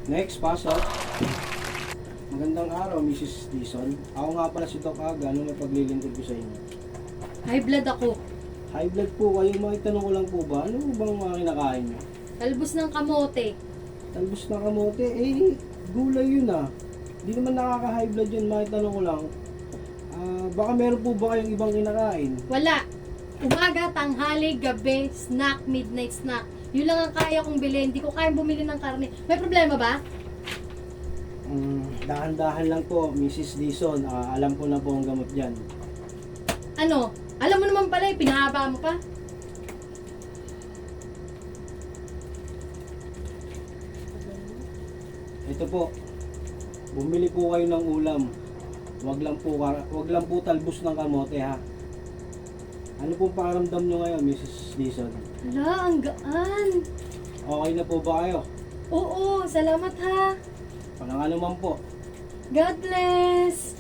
Next, pasok. Magandang araw, Mrs. Dison. Ako nga pala si Doc Aga. Ano may paglilingkod ko sa inyo? High blood ako. High blood po kayo. Makitanong ko lang po ba? Ano bang mga kinakain nyo? Talbos ng kamote. Talbos na kamote. Eh, gulay yun ah. Di naman nakaka-high blood yun. Makitanong ko lang. Baka meron po ba kayong ibang kinakain? Wala. Umaga, tanghali, gabi, snack, midnight snack. Yun lang ang kaya kong bilhin. Hindi ko kaya bumili ng karne. May problema ba? Dahan-dahan lang po, Mrs. Dison. Alam ko na po ang gamot dyan. Ano? Alam mo naman pala, pinahaba mo pa. Ito po. Bumili po kayo ng ulam. Wag lang po talbos ng kamote ha. Ano pong pakiramdam nyo ngayon, Mrs. Dison? Hala, ang gaan. Okay na po ba kayo? Oo, salamat ha. Walang ano man po. God bless.